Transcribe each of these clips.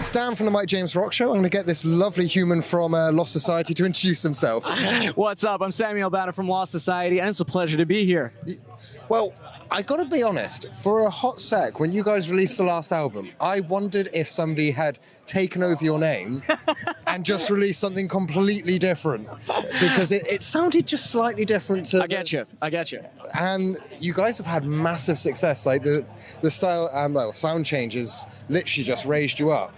It's Dan from the Mike James Rock Show. I'm going to get this lovely human from Lost Society to introduce himself. What's up? I'm Samy Elbanna from Lost Society, and it's a pleasure to be here. Well, I got to be honest, for a hot sec, when you guys released the last album, I wondered if somebody had taken over your name and just released something completely different, because it sounded just slightly different to... I get you. And you guys have had massive success. Like the style, sound changes literally just raised you up.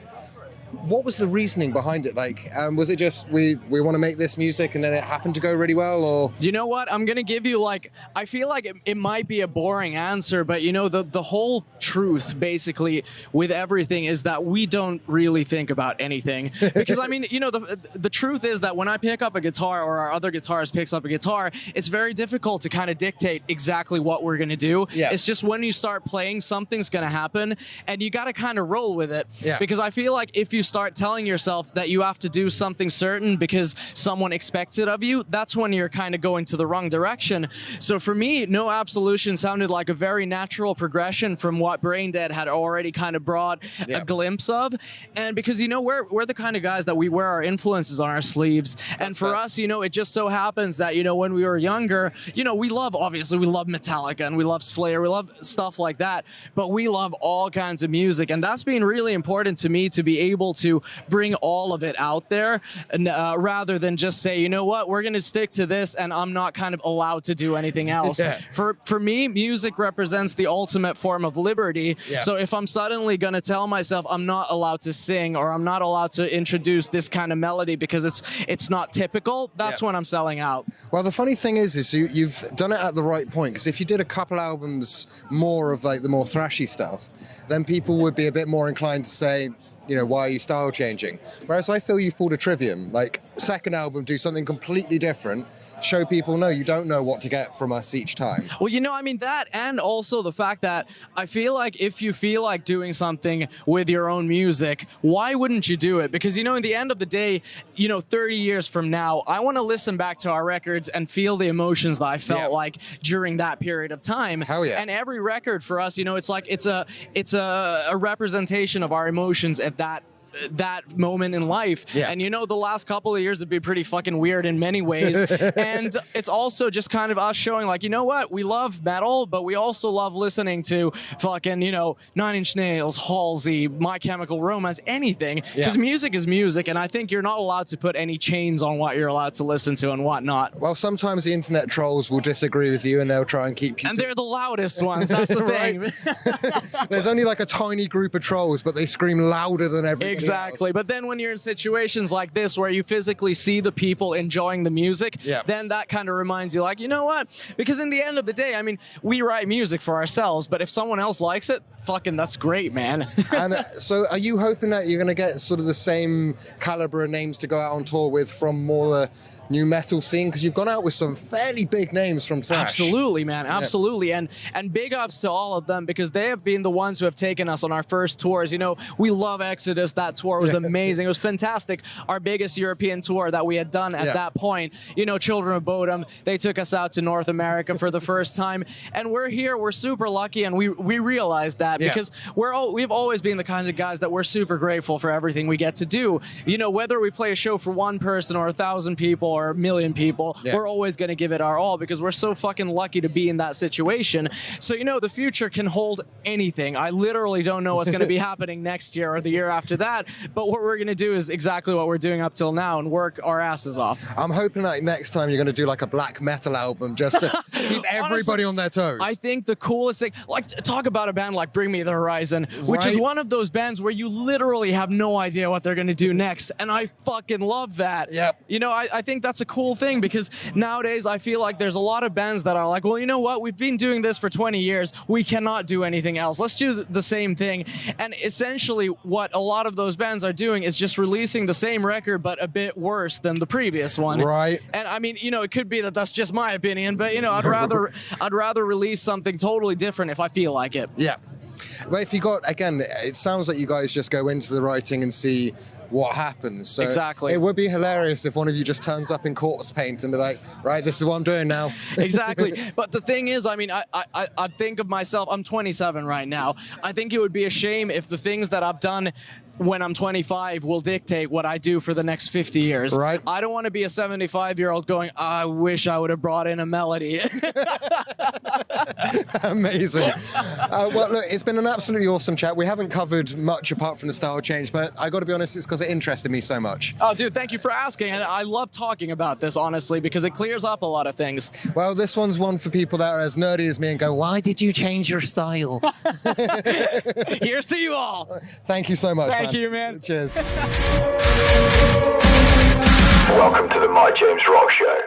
What was the reasoning behind it? Like, was it just we want to make this music and then it happened to go really well, or? You know what? I'm going to give you, like, I feel like it might be a boring answer, but you know, the whole truth basically with everything is that we don't really think about anything. Because I mean, you know, the truth is that when I pick up a guitar or our other guitarist picks up a guitar, it's very difficult to kind of dictate exactly what we're going to do. Yeah. It's just when you start playing, something's going to happen and you got to kind of roll with it. Yeah. Because I feel like if you start telling yourself that you have to do something certain because someone expects it of you, that's when you're kind of going to the wrong direction. So for me, No Absolution sounded like a very natural progression from what Braindead had already kind of brought a glimpse of. And because, you know, we're the kind of guys that we wear our influences on our sleeves. And for us, you know, it just so happens that, you know, when we were younger, you know, we love Metallica and we love Slayer, we love stuff like that, but we love all kinds of music. And that's been really important to me, to be able to bring all of it out there, and, rather than just say, you know what, we're going to stick to this and I'm not kind of allowed to do anything else. Yeah. For me, music represents the ultimate form of liberty. Yeah. So if I'm suddenly going to tell myself I'm not allowed to sing or I'm not allowed to introduce this kind of melody because it's not typical, that's when I'm selling out. Well, the funny thing is you've done it at the right point, because if you did a couple albums more of like the more thrashy stuff, then people would be a bit more inclined to say, you know, why are you style changing? Whereas I feel you've pulled a Trivium. Like, second album, do something completely different, show people, no, you don't know what to get from us each time. Well, you know, I mean, that, and also the fact that I feel like if you feel like doing something with your own music, why wouldn't you do it? Because, you know, in the end of the day, you know, 30 years from now, I want to listen back to our records and feel the emotions that I felt like during that period of time. Hell yeah. And every record for us, you know, it's like, it's a representation of our emotions at that moment in life. And you know, the last couple of years have been pretty fucking weird in many ways. And it's also just kind of us showing, like, you know what, we love metal, but we also love listening to fucking, you know, Nine Inch Nails, Halsey, My Chemical Romance, anything. Because music is music, and I think you're not allowed to put any chains on what you're allowed to listen to and what not. Well, sometimes the internet trolls will disagree with you and they'll try and keep you... And they're the loudest ones, that's the thing. There's only like a tiny group of trolls, but they scream louder than everybody Exactly. else. But then when you're in situations like this where you physically see the people enjoying the music, then that kind of reminds you, like, you know what? Because in the end of the day, I mean, we write music for ourselves, but if someone else likes it, fucking that's great, man. And so are you hoping that you're going to get sort of the same caliber of names to go out on tour with from more the new metal scene? Because you've gone out with some fairly big names from thrash. Absolutely, man. Absolutely. And big ups to all of them, because they have been the ones who have taken us on our first tours. You know, we love Exodus. That tour was amazing. It was fantastic. Our biggest European tour that we had done at that point. You know, Children of Bodom, they took us out to North America for the first time. And we're here. We're super lucky. And we realize that because we've always been the kinds of guys that we're super grateful for everything we get to do. You know, whether we play a show for one person or 1,000 people or a million people, we're always going to give it our all, because we're so fucking lucky to be in that situation. So, you know, the future can hold anything. I literally don't know what's going to be happening next year or the year after that, but what we're going to do is exactly what we're doing up till now and work our asses off. I'm hoping that next time you're going to do like a black metal album just to keep everybody on their toes. I think the coolest thing, like, talk about a band like Bring Me the Horizon, which is one of those bands where you literally have no idea what they're going to do next, and I fucking love that. You know, I think that's a cool thing, because nowadays I feel like there's a lot of bands that are like, well, you know what, we've been doing this for 20 years, we cannot do anything else, let's do the same thing. And essentially what a lot of those bands are doing is just releasing the same record but a bit worse than the previous one. And I mean, you know, it could be that that's just my opinion, but you know, I'd rather release something totally different if I feel like it. But if you got, again, it sounds like you guys just go into the writing and see what happens. So it would be hilarious if one of you just turns up in corpse paint and be like, right, this is what I'm doing now. But the thing is, I mean, I think of myself, I'm 27 right now. I think it would be a shame if the things that I've done when I'm 25 will dictate what I do for the next 50 years. Right. I don't want to be a 75-year-old going, I wish I would have brought in a melody. Amazing. Well, look, it's been an absolutely awesome chat. We haven't covered much apart from the style change, but I got to be honest, it's because it interested me so much. Oh, dude, thank you for asking. And I love talking about this, honestly, because it clears up a lot of things. Well, this one's one for people that are as nerdy as me and go, why did you change your style? Here's to you all. Thank you so much, Thank you, man. Cheers. Welcome to the My James Rock Show.